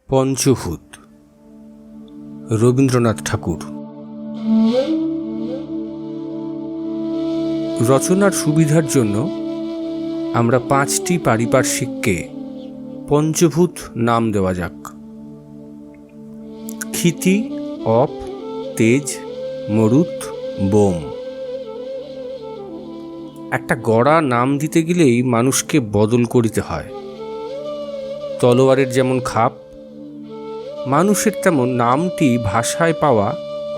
পঞ্চভূত রবীন্দ্রনাথ ঠাকুর। রচনার সুবিধার জন্য আমরা 5টি পারিপার্শ্বিককে পঞ্চভূত নাম দেওয়া যাক। ক্ষিতি, অপ, তেজ, মরুত, বোম। একটা গড়া নাম দিতে গেলেই মানুষকে বদল করিতে হয়। তলোয়ারের যেমন খাপ, মানুষের তেমন নামটি ভাষায় পাওয়া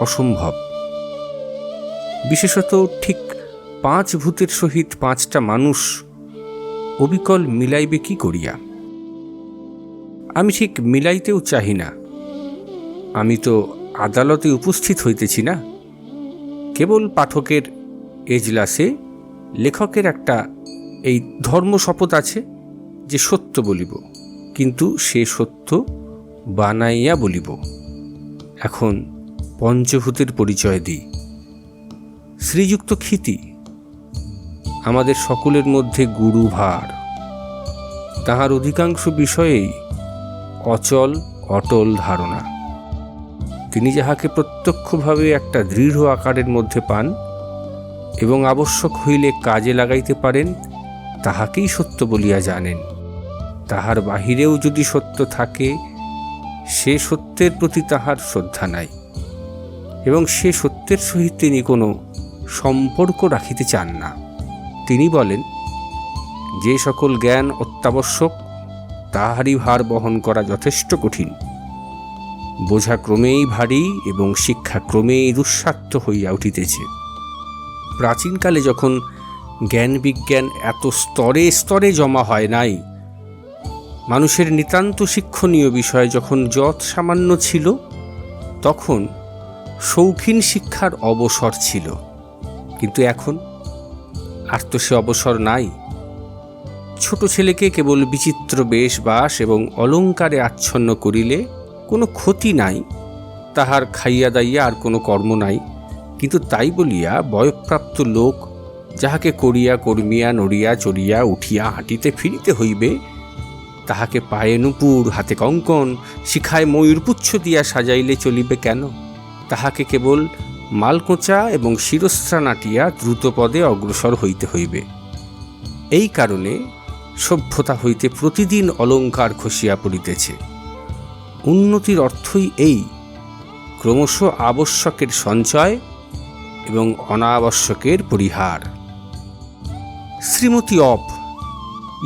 অসম্ভব। বিশেষত ঠিক 5 ভূতের সহিত 5টা মানুষ অবিকল মিলাইবে কি করিয়া? আমি ঠিক মিলাইতেও চাহি না। আমি তো আদালতে উপস্থিত হইতেছি না। কেবল পাঠকের এজলাসে লেখকের একটা এই ধর্ম শপথ আছে যে সত্য বলিব, কিন্তু সে সত্য বানাইয়া বলিব। এখন পঞ্চভূতের পরিচয় দিই। শ্রীযুক্ত ক্ষিতি আমাদের সকলের মধ্যে গুরুভার। তাহার অধিকাংশ বিষয়েই অচল অটল ধারণা। তিনি যাহাকে প্রত্যক্ষভাবে একটা দৃঢ় আকারের মধ্যে পান এবং আবশ্যক হইলে কাজে লাগাইতে পারেন, তাহাকেই সত্য বলিয়া জানেন। তাহার বাহিরেও যদি সত্য থাকে, সে সত্যের প্রতি তাহার শ্রদ্ধা নাই এবং সে সত্যের সহিত তিনি কোনো সম্পর্ক রাখিতে চান না। তিনি বলেন, যে সকল জ্ঞান অত্যাবশ্যক তাহারই ভার বহন করা যথেষ্ট কঠিন। বোঝা ক্রমেই ভারী এবং শিক্ষা ক্রমেই দুঃসাধ্য হইয়া উঠিতেছে। প্রাচীনকালে যখন জ্ঞান বিজ্ঞান এত স্তরে স্তরে জমা হয় নাই, মানুষের নিতান্ত শিক্ষণীয় বিষয় যখন যৎ সামান্য ছিল, তখন শৌখিন শিক্ষার অবসর ছিল। কিন্তু এখন আর তো সে অবসর নাই। ছোট ছেলেকে কেবল বিচিত্র বেশবাস এবং অলঙ্কারে আচ্ছন্ন করিলে কোনো ক্ষতি নাই, তাহার খাইয়া দাইয়া আর কোনো কর্ম নাই। কিন্তু তাই বলিয়া বয়ঃপ্রাপ্ত লোক, যাহাকে করিয়া কর্মিয়া নড়িয়া চড়িয়া উঠিয়া হাঁটিতে ফিরিতে হইবে, তাহাকে পায়ে নুপুর, হাতে কঙ্কন, শিখায় ময়ূরপুচ্ছ দিয়া সাজাইলে চলিবে কেন? তাহাকে কেবল মালকোঁচা এবং শিরস্ত্রা নাটিয়া দ্রুতপদে অগ্রসর হইতে হইবে। এই কারণে সভ্যতা হইতে প্রতিদিন অলঙ্কার খসিয়া পড়িতেছে। উন্নতির অর্থই এই, ক্রমশ আবশ্যকের সঞ্চয় এবং অনাবশ্যকের পরিহার। শ্রীমতী অপ,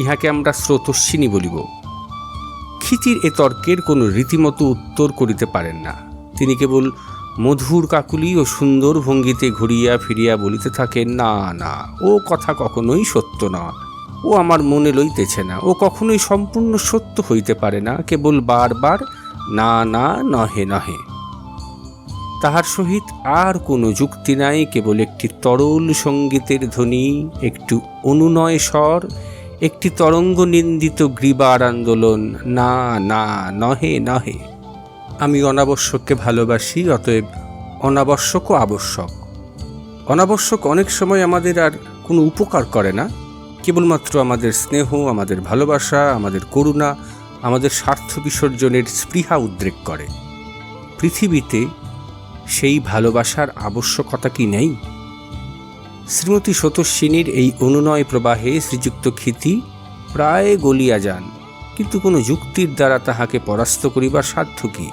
ইহাকে আমরা স্রোতস্বিনী বলিব, ক্ষিতির এ তর্কের কোনো রীতিমতো উত্তর করিতে পারেন না। তিনি কেবল মধুর কাকুলি ও সুন্দর ভঙ্গিতে ঘুরিয়া ফিরিয়া বলিতে থাকেন, না না, ও কথা কখনোই সত্য না, ও আমার মনে লইতেছে না, ও কখনোই সম্পূর্ণ সত্য হইতে পারে না। কেবল বারবার না না, নহে নহে। তাহার সহিত আর কোনো যুক্তি নাই, কেবল একটি তরল সঙ্গীতের ধ্বনি, একটু অনুনয় স্বর, একটি তরঙ্গ নিন্দিত গ্রীবার আন্দোলন, না না, নহে নহে। আমি অনাবশ্যককে ভালোবাসি, অতএব অনাবশ্যকও আবশ্যক। অনাবশ্যক অনেক সময় আমাদের আর কোনো উপকার করে না, কেবলমাত্র আমাদের স্নেহ, আমাদের ভালোবাসা, আমাদের করুণা, আমাদের স্বার্থ বিসর্জনের স্পৃহা উদ্রেক করে। পৃথিবীতে সেই ভালোবাসার আবশ্যকতা কি নেই? শ্রীমতী স্রোতস্বিনীর এই অনুনয় প্রবাহে শ্রীযুক্ত ক্ষিতি প্রায় গলিয়া যান, কিন্তু কোনো যুক্তির দ্বারা তাহাকে পরাস্ত করিবার সাধ্য কি?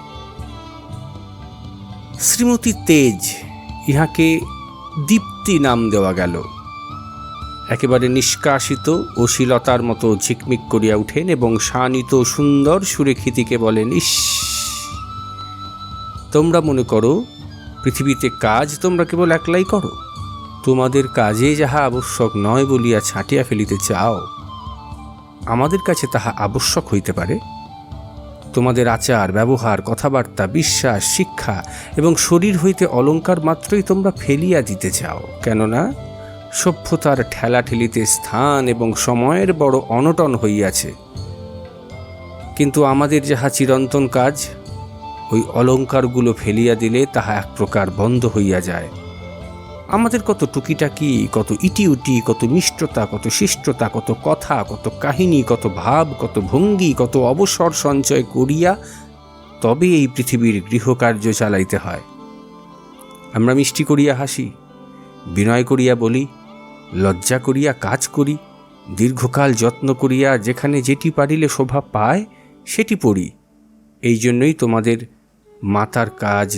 শ্রীমতী তেজ, ইহাকে দীপ্তি নাম দেওয়া গেল। একেবারে নিষ্কাশিত অশ্লীলতার মতো ঝিকমিক করিয়া উঠেন এবং শানিত সুন্দর সুরে ক্ষিতিকে বলেন, ইস, তোমরা মনে করো পৃথিবীতে কাজ তোমরা কেবল একলাই করো। তোমাদের কাজে যাহা আবশ্যক নয় বলিয়া ছাঁটিয়া ফেলিতে চাও, আমাদের কাছে তাহা আবশ্যক হইতে পারে। তোমাদের আচার ব্যবহার, কথাবার্তা, বিশ্বাস, শিক্ষা এবং শরীর হইতে অলঙ্কার মাত্রই তোমরা ফেলিয়া দিতে চাও, কেননা সভ্যতার ঠেলাঠেলিতে স্থান এবং সময়ের বড় অনটন হইয়াছে। কিন্তু আমাদের যাহা চিরন্তন কাজ, ওই অলঙ্কারগুলো ফেলিয়া দিলে তাহা এক প্রকার বন্ধ হইয়া যায়। আমাদের কত টুকিটাকি, কত ইটিউটি, কত মিষ্টতা, কত শিষ্টতা, কত কথা, কত কাহিনী, কত ভাব, কত ভঙ্গি, কত অবসর সঞ্চয় করিয়া তবে এই পৃথিবীর গৃহকার্য চালাইতে হয়। আমরা মিষ্টি করিয়া হাসি, বিনয় করিয়া বলি, লজ্জা করিয়া কাজ করি, দীর্ঘকাল যত্ন করিয়া যেখানে যেটি পারিলে শোভা পায় সেটি পড়ি। এই জন্যই তোমাদের মাতার কাজ,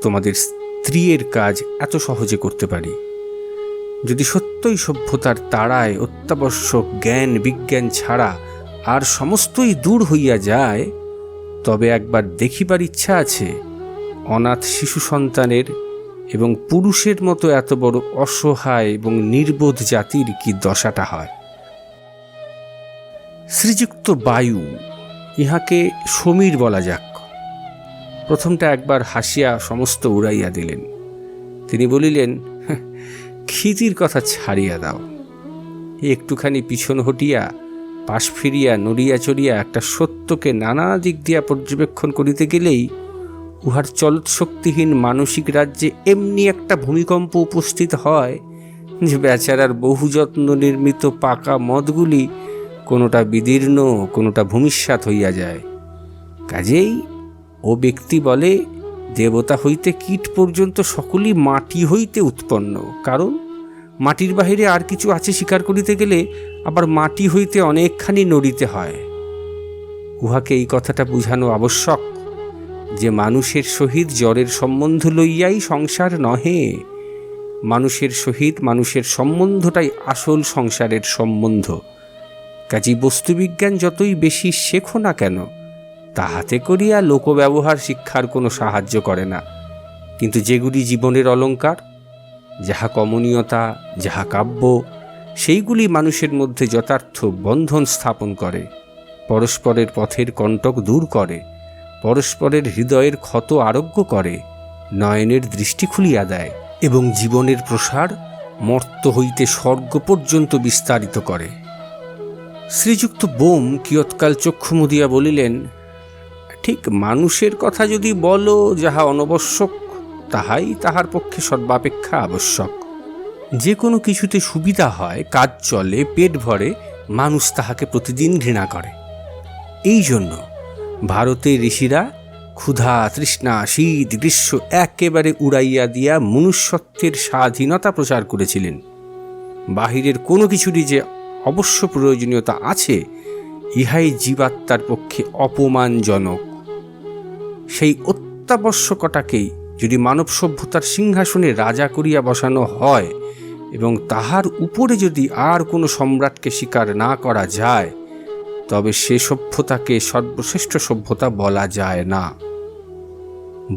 তোমাদের স্ত্রীর কাজ এত সহজে করতে পারি। যদি সত্যই সভ্যতার তাড়ায় অত্যাবশ্যক জ্ঞান বিজ্ঞান ছাড়া আর সমস্তই দূর হইয়া যায়, তবে একবার দেখিবার ইচ্ছা আছে অনাথ শিশু সন্তানের এবং পুরুষের মতো এত বড় অসহায় এবং নির্বোধ জাতির কি দশাটা হয়। শ্রীযুক্ত বায়ু, ইহাকে সমীর বলা যাক, প্রথমটা একবার হাসিয়া সমস্ত উড়াইয়া দিলেন। তিনি বলিলেন, ক্ষিতির কথা ছাড়িয়া দাও। একটুখানি পিছন হটিয়া পাশ ফিরিয়া নড়িয়া চড়িয়া একটা সত্যকে নানা দিক দিয়া পর্যবেক্ষণ করিতে গেলেই উহার চলৎশক্তিহীন মানসিক রাজ্যে এমনি একটা ভূমিকম্প উপস্থিত হয় যে বেচারার বহু যত্ন নির্মিত পাকা মদগুলি কোনোটা বিদীর্ণ, কোনোটা ভূমিষ্যাৎ হইয়া যায়। কাজেই ও ব্যক্তি বলে, দেবতা হইতে কীট পর্যন্ত সকলই মাটি হইতে উৎপন্ন। কারণ মাটির বাহিরে আর কিছু আছে স্বীকার করিতে গেলে আবার মাটি হইতে অনেকখানি নড়িতে হয়। উহাকে এই কথাটা বুঝানো আবশ্যক যে মানুষের সহিত জড়ের সম্বন্ধ লইয়াই সংসার নহে, মানুষের সহিত মানুষের সম্বন্ধটাই আসল সংসারের সম্বন্ধ। কাজেই বস্তুবিজ্ঞান যতই বেশি শেখো না কেন, তাহাতে করিয়া লোকব্যবহার শিক্ষার কোনো সাহায্য করে না। কিন্তু যেগুলি জীবনের অলঙ্কার, যাহা কমনীয়তা, যাহা কাব্য, সেইগুলি মানুষের মধ্যে যথার্থ বন্ধন স্থাপন করে, পরস্পরের পথের কণ্টক দূর করে, পরস্পরের হৃদয়ের ক্ষত আরোগ্য করে, নয়নের দৃষ্টি খুলিয়া দেয় এবং জীবনের প্রসার মর্ত হইতে স্বর্গ পর্যন্ত বিস্তারিত করে। শ্রীযুক্ত বোম কিয়ৎকাল চক্ষু মুদিয়া বলিলেন, ঠিক মানুষের কথা যদি বলো, যাহা অনবশ্যক তাহাই তাহার পক্ষে সর্বাপেক্ষা আবশ্যক। যে কোনো কিছুতে সুবিধা হয়, কাজ চলে, পেট ভরে, মানুষ তাহাকে প্রতিদিন ঘৃণা করে। এই জন্য ভারতের ঋষিরা ক্ষুধা তৃষ্ণা শীত গ্রীষ্ম একেবারে উড়াইয়া দিয়া মনুষ্যত্বের স্বাধীনতা প্রচার করেছিলেন। বাহিরের কোনো কিছুরই যে অবশ্য প্রয়োজনীয়তা আছে, ইহাই জীবাত্মার পক্ষে অপমানজনক। সেই অত্যাবশ্যকতাকেই যদি মানব সভ্যতার সিংহাসনে রাজা করিয়া বসানো হয় এবং তাহার উপরে যদি আর কোনো সম্রাটকে স্বীকার না করা যায়, তবে সে সভ্যতাকে সর্বশ্রেষ্ঠ সভ্যতা বলা যায় না।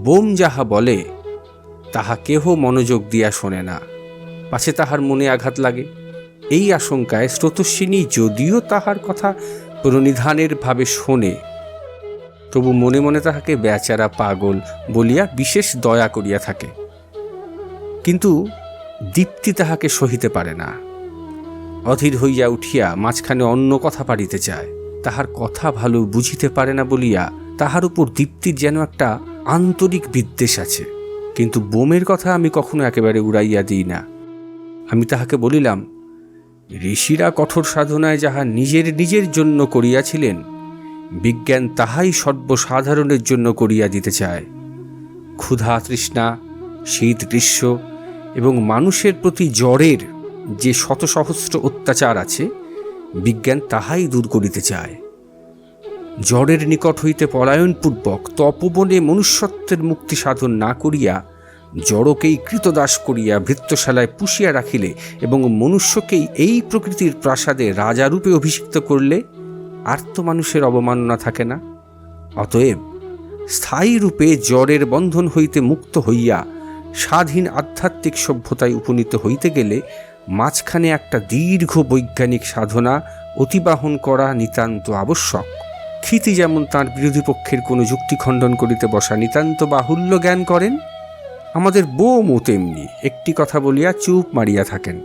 বোম যাহা বলে তাহা কেহ মনোযোগ দিয়া শোনে না, পাছে তাহার মনে আঘাত লাগে। এই আশঙ্কায় স্রোতস্বিনী যদিও তাহার কথা প্রণিধানের ভাবে শোনে, তবু মনে মনে তাহাকে বেচারা পাগল বলিয়া বিশেষ দয়া করিয়া থাকে। কিন্তু দীপ্তি তাহাকে সহিতে পারে না। অধীর হইয়া উঠিয়া মাঝখানে অন্য কথা পাড়িতে চায়। তাহার কথা ভালো বুঝিতে পারে না বলিয়া তাহার উপর দীপ্তির যেন একটা আন্তরিক বিদ্বেষ আছে। কিন্তু বোমের কথা আমি কখনো একেবারে উড়াইয়া দিই না। আমি তাহাকে বলিলাম, ঋষিরা কঠোর সাধনায় যাহা নিজের নিজের জন্য করিয়াছিলেন, বিজ্ঞান তাহাই সর্বসাধারণের জন্য করিয়া দিতে চায়। ক্ষুধা তৃষ্ণা শীত গ্রীষ্ম এবং মানুষের প্রতি জড়ের যে শত সহস্র অত্যাচার আছে, বিজ্ঞান তাহাই দূর করিতে চায়। জড়ের নিকট হইতে পলায়নপূর্বক তপবনে মনুষ্যত্বের মুক্তি সাধন না করিয়া জড়কেই কৃতদাস করিয়া ভৃত্যশালায় পুষিয়া রাখিলে এবং মনুষ্যকেই এই প্রকৃতির প্রাসাদে রাজারূপে অভিষিক্ত করলে আর তো মানুষের অবমাননা থাকে না। অতএব স্থায়ী রূপে জড়ের বন্ধন হইতে মুক্ত হইয়া স্বাধীন আধ্যাত্মিক সভ্যতায় উপনীত হইতে গেলে মাঝখানে একটা দীর্ঘ বৈজ্ঞানিক সাধনা অতিবাহন করা নিতান্ত আবশ্যক। ক্ষিতি যেমন তাঁর বিরোধী পক্ষের কোনো যুক্তি খণ্ডন করিতে বসা নিতান্ত বাহুল্য জ্ঞান করেন, আমাদের বোমও তেমনি একটি কথা বলিয়া চুপ মারিয়া থাকেন।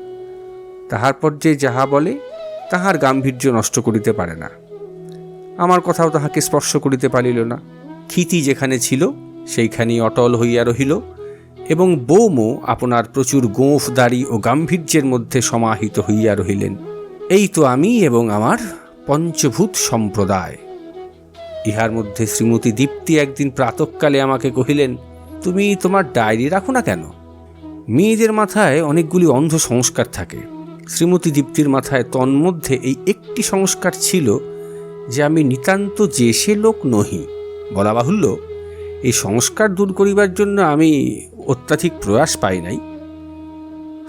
তাহার পর যে যাহা বলে তাহার গাম্ভীর্য নষ্ট করিতে পারে না। আমার কথাও তাহাকে স্পর্শ করিতে পারিল না। ক্ষিতি যেখানে ছিল সেইখানেই অটল হইয়া রহিল এবং বোমও আপনার প্রচুর গোঁফ দাড়ি ও গাম্ভীর্যের মধ্যে সমাহিত হইয়া রহিলেন। এই তো আমি এবং আমার পঞ্চভূত সম্প্রদায়। ইহার মধ্যে শ্রীমতী দীপ্তি একদিন প্রাতঃকালে আমাকে কহিলেন, তুমি তোমার ডায়েরি রাখো না কেন? মেয়েদের মাথায় অনেকগুলি অন্ধ সংস্কার থাকে। শ্রীমতী দীপ্তির মাথায় তন্মধ্যে এই একটি সংস্কার ছিল যে আমি নিতান্ত যে সে লোক নহি। বলা বাহুল্য, এই সংস্কার দূর করিবার জন্য আমি অত্যাধিক প্রয়াস পাই নাই।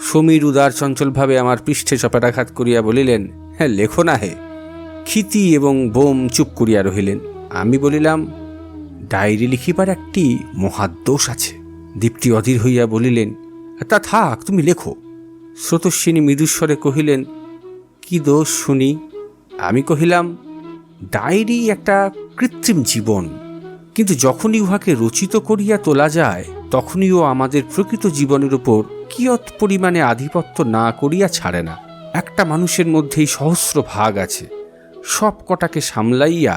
সমীর উদার চঞ্চলভাবে আমার পৃষ্ঠে চপেটাঘাত করিয়া বলিলেন, হ্যাঁ লেখো না হে। ক্ষিতি এবং বোম চুপ করিয়া রহিলেন। আমি বলিলাম, ডায়েরি লিখিবার একটি মহাদোষ আছে। দীপ্তি অধীর হইয়া বলিলেন, তা থাক, তুমি লেখো। স্রোতস্বিনী মৃদুস্বরে কহিলেন, কি দোষ শুনি? আমি কহিলাম, ডায়েরি একটা কৃত্রিম জীবন, কিন্তু যখনই উহাকে রচিত করিয়া তোলা যায় তখনই ও আমাদের প্রকৃত জীবনের উপর কিয়ৎ পরিমাণে আধিপত্য না করিয়া ছাড়ে না। একটা মানুষের মধ্যেই সহস্র ভাগ আছে। সব কটাকে সামলাইয়া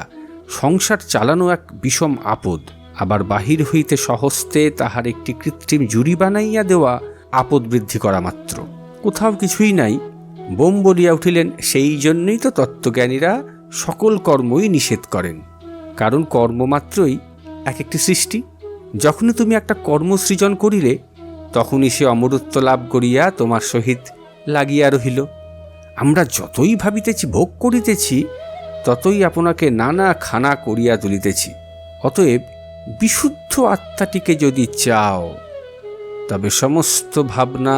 সংসার চালানো এক বিষম আপদ। আবার বাহির হইতে সহস্তে তাহার একটি কৃত্রিম জুড়ি বানাইয়া দেওয়া আপদ বৃদ্ধি করা মাত্র, কোথাও কিছুই নাই। বোম বলিয়া উঠিলেন, সেই জন্যই তো তত্ত্বজ্ঞানীরা সকল কর্মই নিষেধ করেন, কারণ কর্মমাত্রই এক একটি সৃষ্টি। যখনই তুমি একটা কর্ম সৃজন করিলে তখনই সে অমরত্ব লাভ করিয়া তোমার সহিত লাগিয়া রহিল। আমরা যতই ভাবিতেছি, ভোগ করিতেছি, ততই আপনাকে নানা খানা করিয়া তুলিতেছি। অতএব বিশুদ্ধ আত্মাটিকে যদি চাও, তবে সমস্ত ভাবনা,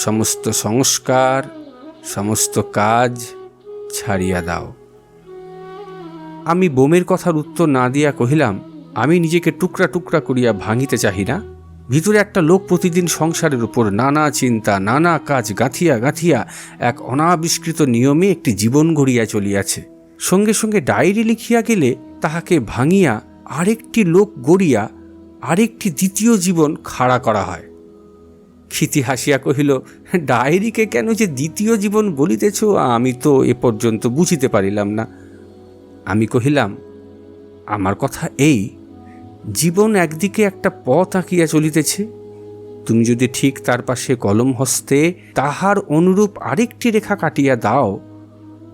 সমস্ত সংস্কার, সমস্ত কাজ ছাড়িয়া দাও। আমি বোমের কথার উত্তর না দিয়া কহিলাম, আমি নিজেকে টুকরা টুকরা করিয়া ভাঙিতে চাহি না। ভিতরে একটা লোক প্রতিদিন সংসারের উপর নানা চিন্তা, নানা কাজ গাঁথিয়া গাঁথিয়া এক অনাবিষ্কৃত নিয়মে একটি জীবন গড়িয়া চলিয়াছে। সঙ্গে সঙ্গে ডায়েরি লিখিয়া গেলে তাহাকে ভাঙিয়া আরেকটি লোক গড়িয়া আরেকটি দ্বিতীয় জীবন খাড়া করা হয়। ক্ষিতি হাসিয়া কহিল, ডায়েরিকে কেন যে দ্বিতীয় জীবন বলিতেছ আমি তো এ পর্যন্ত বুঝিতে পারিলাম না। আমি কহিলাম, আমার কথা এই, জীবন একদিকে একটা পথ আঁকিয়া চলিতেছে, তুমি যদি ঠিক তার পাশে কলম হস্তে তাহার অনুরূপ আরেকটি রেখা কাটিয়া দাও,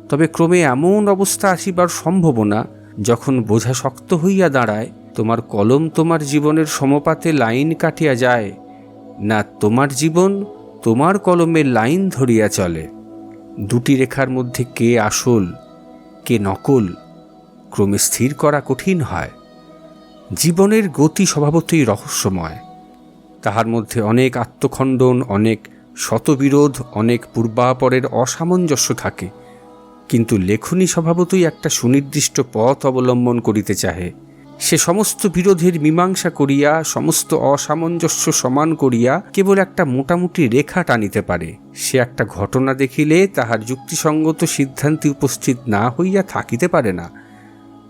তবে ক্রমে এমন অবস্থা আসিবার সম্ভাবনা, যখন বোঝা শক্ত হইয়া দাঁড়ায়, তোমার কলম তোমার জীবনের সমপাতে লাইন কাটিয়া যায়, না তোমার জীবন তোমার কলমের লাইন ধরিয়া চলে। দুটি রেখার মধ্যে কে আসল কে নকল ক্রমে স্থির করা কঠিন হয়। জীবনের গতি স্বভাবতই রহস্যময়। তাহার মধ্যে অনেক আত্মখণ্ডন, অনেক শতবিরোধ, অনেক পূর্বাপরের অসামঞ্জস্য থাকে। কিন্তু লেখনী স্বভাবতই একটা সুনির্দিষ্ট পথ অবলম্বন করিতে চাহে। সে সমস্ত বিরোধের মীমাংসা করিয়া, সমস্ত অসামঞ্জস্য সমান করিয়া কেবল একটা মোটামুটি রেখা টানিতে পারে। সে একটা ঘটনা দেখিলে তাহার যুক্তিসঙ্গত সিদ্ধান্তে উপস্থিত না হইয়া থাকিতে পারে না।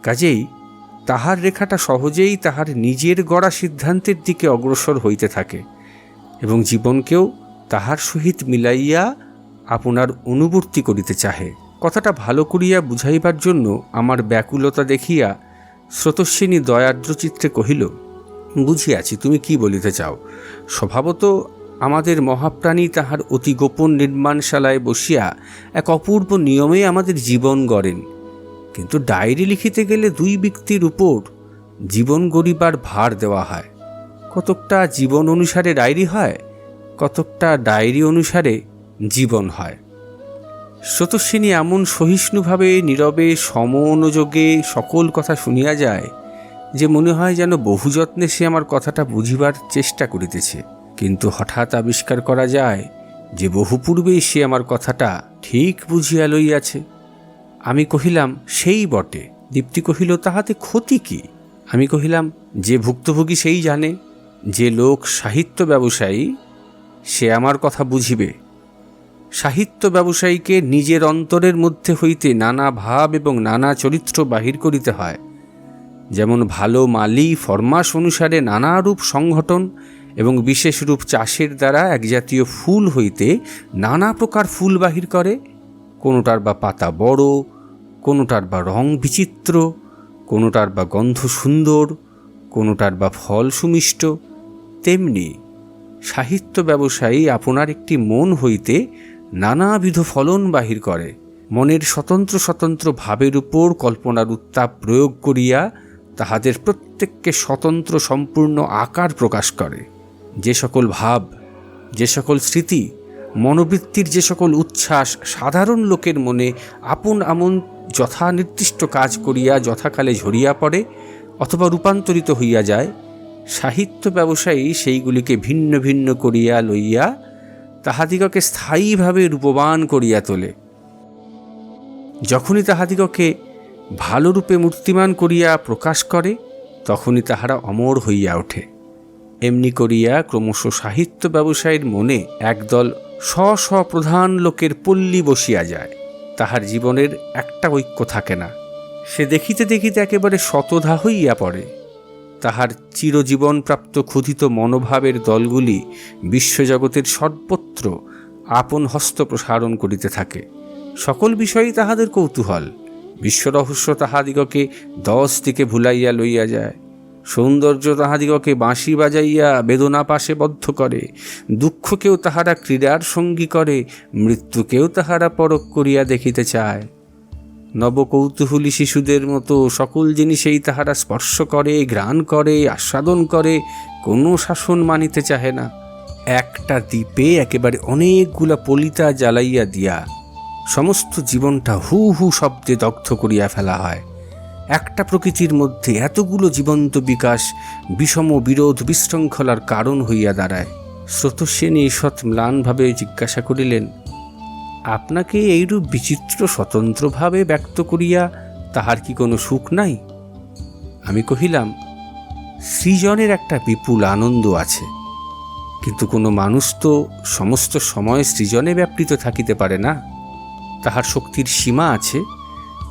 কাজেই তাহার রেখাটা সহজেই তাহার নিজের গড়া সিদ্ধান্তের দিকে অগ্রসর হইতে থাকে এবং জীবনকেও তাহার সহিত মিলাইয়া আপনার অনুবর্তী করিতে চাহে। কথাটা ভালো করিয়া বুঝাইবার জন্য আমার ব্যাকুলতা দেখিয়া স্রোতস্বিনী দয়ার্দ্র চিত্রে কহিল, বুঝিয়াছি তুমি কি বলিতে চাও। স্বভাবত আমাদের মহাপ্রাণী তাহার অতি গোপন নির্মাণশালায় বসিয়া এক অপূর্ব নিয়মে আমাদের জীবন গড়েন, কিন্তু ডায়েরি লিখিতে গেলে দুই ব্যক্তির উপর জীবন গড়িবার ভার দেওয়া হয়। কতকটা জীবন অনুসারে ডায়েরি হয়, কতকটা ডায়েরি অনুসারে জীবন হয়। স্রোতস্বিনী এমন সহিষ্ণুভাবে নীরবে সমনোযোগে সকল কথা শুনিয়া যায় যে মনে হয় যেন বহু যত্নে সে আমার কথাটা বুঝিবার চেষ্টা করিতেছে, কিন্তু হঠাৎ আবিষ্কার করা যায় যে বহু পূর্বেই সে আমার কথাটা ঠিক বুঝিয়া লইয়াছে। আমি কহিলাম, সেই বটে। দীপ্তি কহিল, তাহাতে ক্ষতি কি? আমি কহিলাম, যে ভুক্তভোগী সেই জানে। যে লোক সাহিত্য ব্যবসায়ী সে আমার কথা বুঝিবে। সাহিত্য ব্যবসায়ীকে নিজের অন্তরের মধ্যে হইতে নানা ভাব এবং নানা চরিত্র বাহির করিতে হয়। যেমন ভালো মালি ফরমাস অনুসারে নানা রূপ সংগঠন এবং বিশেষ রূপ চাষের দ্বারা এক জাতীয় ফুল হইতে নানা প্রকার ফুল বাহির করে, কোনোটার বা পাতা বড়, কোনোটার বা রং বিচিত্র, কোনোটার বা গন্ধ সুন্দর, কোনোটার বা ফল সুমিষ্ট, তেমনি সাহিত্য ব্যবসায়ী আপনার একটি মন হইতে নানাবিধ ফলন বাহির করে, মনের স্বতন্ত্র স্বতন্ত্র ভাবের উপর কল্পনার উত্তাপ প্রয়োগ করিয়া তাহাদের প্রত্যেককে স্বতন্ত্র সম্পূর্ণ আকার প্রকাশ করে। যে সকল ভাব, যে সকল স্মৃতি, মনোবৃত্তির যে সকল উচ্ছ্বাস সাধারণ লোকের মনে আপন আমন যথা নির্দিষ্ট কাজ করিয়া যথাকালে ঝরিয়া পড়ে অথবা রূপান্তরিত হইয়া যায়, সাহিত্য ব্যবসায়ী সেইগুলিকে ভিন্ন ভিন্ন করিয়া লইয়া তাহাদিগকে স্থায়ীভাবে রূপবান করিয়া তোলে। যখনই তাহাদিগকে ভালো রূপে মূর্তিমান করিয়া প্রকাশ করে, তখনই তাহারা অমর হইয়া ওঠে। এমনি করিয়া ক্রমশ সাহিত্য ব্যবসায়ীর মনে একদল প্রধান লোকের পল্লী বসিয়া যায়। তাহার জীবনের একটা ঐক্য থাকে না। সে দেখিতে দেখিতে একেবারে শতধা হইয়া পড়ে। তাহার চিরজীবনপ্রাপ্ত ক্ষুধিত মনোভাবের দলগুলি বিশ্বজগতের সর্বত্র আপন হস্ত প্রসারণ করিতে থাকে। সকল বিষয়েই তাহাদের কৌতূহল। বিশ্বরহস্য তাহাদিগকে 10 দিকে ভুলাইয়া লইয়া যায়। সৌন্দর্য তাহাদিগকে বাঁশি বাজাইয়া বেদনা পাশে বদ্ধ করে। দুঃখকেও তাহারা ক্রীড়ার সঙ্গী করে, মৃত্যুকেও তাহারা পরখ করিয়া দেখিতে চায়। নবকৌতূহলী শিশুদের মতো সকল জিনিসেই তাহারা স্পর্শ করে, ঘ্রাণ করে, আস্বাদন করে, কোনো শাসন মানিতে চাহে না। একটা দ্বীপে একেবারে অনেকগুলা পলিতা জ্বালাইয়া দিয়া সমস্ত জীবনটা হু হু শব্দে দগ্ধ করিয়া ফেলা হয়। একটা প্রকৃতির মধ্যে এতগুলো জীবন্ত বিকাশ বিষম বিরোধ বিশৃঙ্খলার কারণ হইয়া দাঁড়ায়। স্রোতস্বিনী ঈষৎ ম্লানভাবে জিজ্ঞাসা করিলেন, আপনাকে এইরূপ বিচিত্র স্বতন্ত্রভাবে ব্যক্ত করিয়া তাহার কি কোনো সুখ নাই? আমি কহিলাম, সৃজনের একটা বিপুল আনন্দ আছে, কিন্তু কোনো মানুষ তো সমস্ত সময় সৃজনে ব্যাপৃত থাকিতে পারে না। তাহার শক্তির সীমা আছে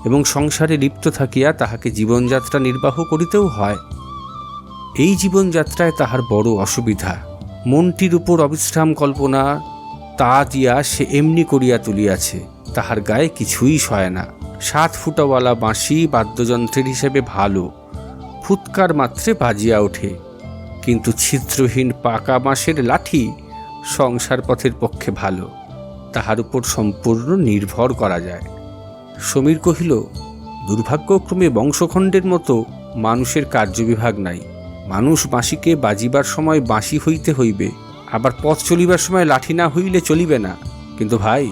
এবং সংসারে লিপ্ত থাকিয়া তাহাকে জীবনযাত্রা নির্বাহ করিতেও হয়। এই জীবনযাত্রায় তাহার বড় অসুবিধা। মনটির উপর অবিশ্রাম কল্পনা তা দিয়া সে এমনি করিয়া তুলিয়াছে, তাহার গায়ে কিছুই সয় না। 7 ফুটাওয়ালা বাঁশি বাদ্যযন্ত্রের হিসেবে ভালো, ফুৎকার মাত্রে বাজিয়া ওঠে, কিন্তু ছিদ্রহীন পাকা বাঁশের লাঠি সংসার পথের পক্ষে ভালো, তাহার উপর সম্পূর্ণ নির্ভর করা যায়। সমীর কহিল, দুর্ভাগ্যক্রমে বংশখণ্ডের মতো মানুষের কার্যবিভাগ নাই। মানুষ বাঁশিকে বাজিবার সময় বাঁশি হইতে হইবে, আবার পথ চলিবার সময় লাঠি না হইলে চলিবে না। কিন্তু ভাই,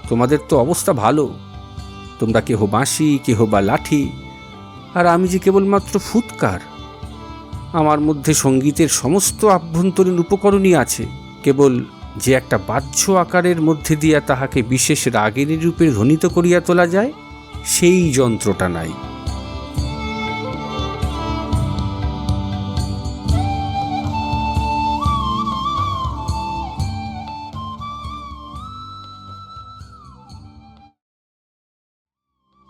তোমাদের তো অবস্থা ভালো, তোমরা কেহ বাঁশি, কেহ বা লাঠি, আর আমি যে কেবলমাত্র ফুৎকার। আমার মধ্যে সঙ্গীতের সমস্ত আভ্যন্তরীণ উপকরণই আছে, কেবল যে একটা বাহ্য আকারের মধ্যে দিয়া তাহাকে বিশেষ রাগিনী রূপে ধ্বনিত করিয়া তোলা যায়, সেই যন্ত্রটা নাই।